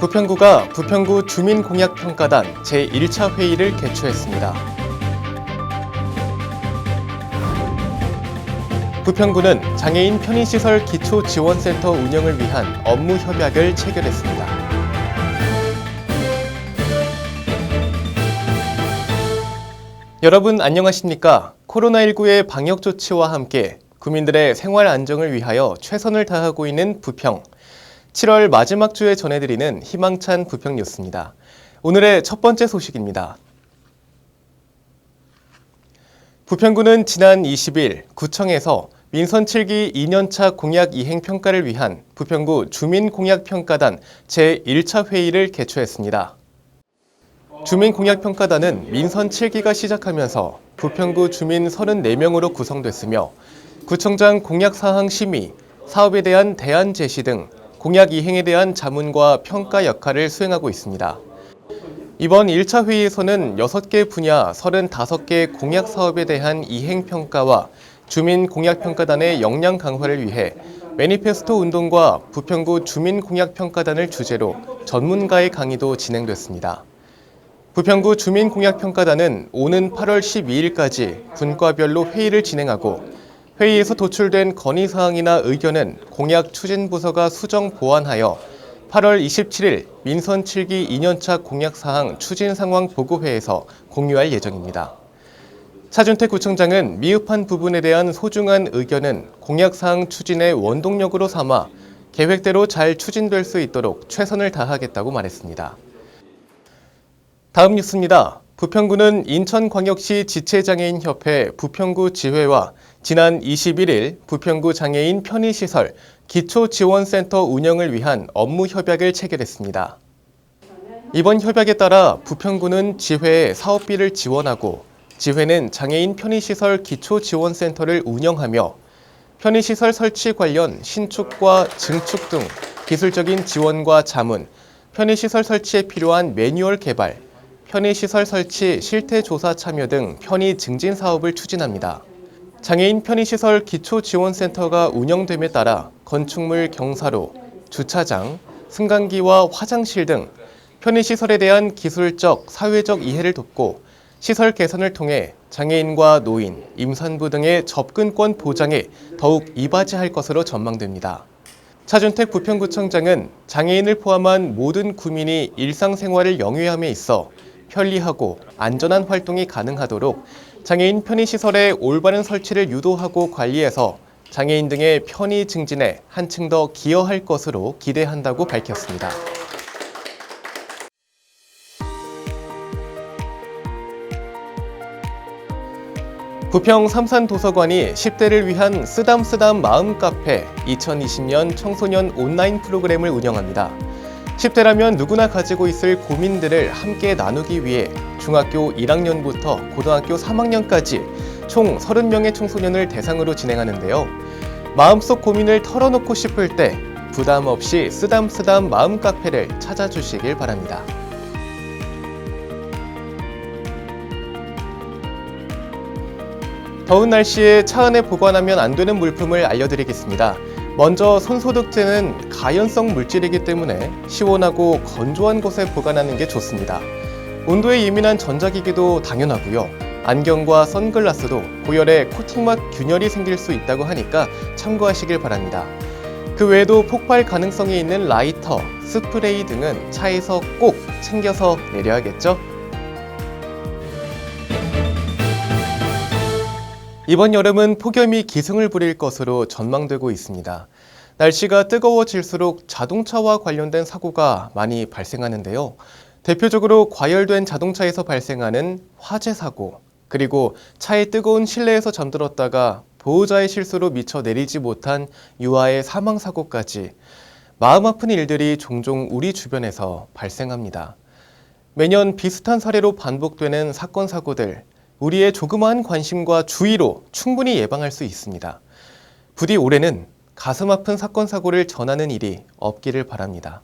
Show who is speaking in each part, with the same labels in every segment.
Speaker 1: 부평구가 부평구 주민공약평가단 제1차 회의를 개최했습니다. 부평구는 장애인 편의시설 기초지원센터 운영을 위한 업무 협약을 체결했습니다. 여러분 안녕하십니까? 코로나19의 방역 조치와 함께 구민들의 생활 안정을 위하여 최선을 다하고 있는 부평. 7월 마지막 주에 전해드리는 희망찬 부평 뉴스입니다. 오늘의 첫 번째 소식입니다. 부평구는 지난 20일 구청에서 민선 7기 2년차 공약 이행 평가를 위한 부평구 주민공약평가단 제1차 회의를 개최했습니다. 주민공약평가단은 민선 7기가 시작하면서 부평구 주민 34명으로 구성됐으며 구청장 공약사항 심의, 사업에 대한 대안 제시 등 공약 이행에 대한 자문과 평가 역할을 수행하고 있습니다. 이번 1차 회의에서는 6개 분야 35개 공약 사업에 대한 이행 평가와 주민공약평가단의 역량 강화를 위해 매니페스토 운동과 부평구 주민공약평가단을 주제로 전문가의 강의도 진행됐습니다. 부평구 주민공약평가단은 오는 8월 12일까지 분과별로 회의를 진행하고 회의에서 도출된 건의사항이나 의견은 공약추진부서가 수정 보완하여 8월 27일 민선 7기 2년차 공약사항 추진상황 보고회에서 공유할 예정입니다. 차준택 구청장은 미흡한 부분에 대한 소중한 의견은 공약사항 추진의 원동력으로 삼아 계획대로 잘 추진될 수 있도록 최선을 다하겠다고 말했습니다. 다음 뉴스입니다. 부평구는 인천광역시 지체장애인협회 부평구 지회와 지난 21일 부평구 장애인 편의시설 기초지원센터 운영을 위한 업무 협약을 체결했습니다. 이번 협약에 따라 부평구는 지회에 사업비를 지원하고 지회는 장애인 편의시설 기초지원센터를 운영하며 편의시설 설치 관련 신축과 증축 등 기술적인 지원과 자문, 편의시설 설치에 필요한 매뉴얼 개발, 편의시설 설치 실태조사 참여 등 편의 증진 사업을 추진합니다. 장애인 편의시설 기초지원센터가 운영됨에 따라 건축물 경사로, 주차장, 승강기와 화장실 등 편의시설에 대한 기술적, 사회적 이해를 돕고 시설 개선을 통해 장애인과 노인, 임산부 등의 접근권 보장에 더욱 이바지할 것으로 전망됩니다. 차준택 부평구청장은 장애인을 포함한 모든 구민이 일상생활을 영위함에 있어 편리하고 안전한 활동이 가능하도록 장애인 편의시설의 올바른 설치를 유도하고 관리해서 장애인 등의 편의 증진에 한층 더 기여할 것으로 기대한다고 밝혔습니다. 부평 삼산도서관이 10대를 위한 쓰담쓰담 마음 카페 2020년 청소년 온라인 프로그램을 운영합니다. 10대라면 누구나 가지고 있을 고민들을 함께 나누기 위해 중학교 1학년부터 고등학교 3학년까지 총 30명의 청소년을 대상으로 진행하는데요. 마음속 고민을 털어놓고 싶을 때 부담 없이 쓰담쓰담 마음 카페를 찾아주시길 바랍니다. 더운 날씨에 차 안에 보관하면 안 되는 물품을 알려드리겠습니다. 먼저 손소독제는 가연성 물질이기 때문에 시원하고 건조한 곳에 보관하는 게 좋습니다. 온도에 예민한 전자기기도 당연하고요. 안경과 선글라스도 고열에 코팅막 균열이 생길 수 있다고 하니까 참고하시길 바랍니다. 그 외에도 폭발 가능성이 있는 라이터, 스프레이 등은 차에서 꼭 챙겨서 내려야겠죠? 이번 여름은 폭염이 기승을 부릴 것으로 전망되고 있습니다. 날씨가 뜨거워질수록 자동차와 관련된 사고가 많이 발생하는데요. 대표적으로 과열된 자동차에서 발생하는 화재 사고, 그리고 차의 뜨거운 실내에서 잠들었다가 보호자의 실수로 미처 내리지 못한 유아의 사망 사고까지 마음 아픈 일들이 종종 우리 주변에서 발생합니다. 매년 비슷한 사례로 반복되는 사건 사고들, 우리의 조그마한 관심과 주의로 충분히 예방할 수 있습니다. 부디 올해는 가슴 아픈 사건 사고를 전하는 일이 없기를 바랍니다.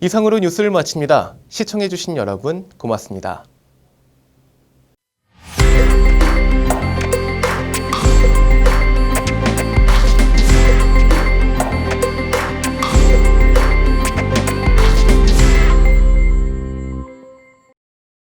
Speaker 1: 이상으로 뉴스를 마칩니다. 시청해주신 여러분 고맙습니다.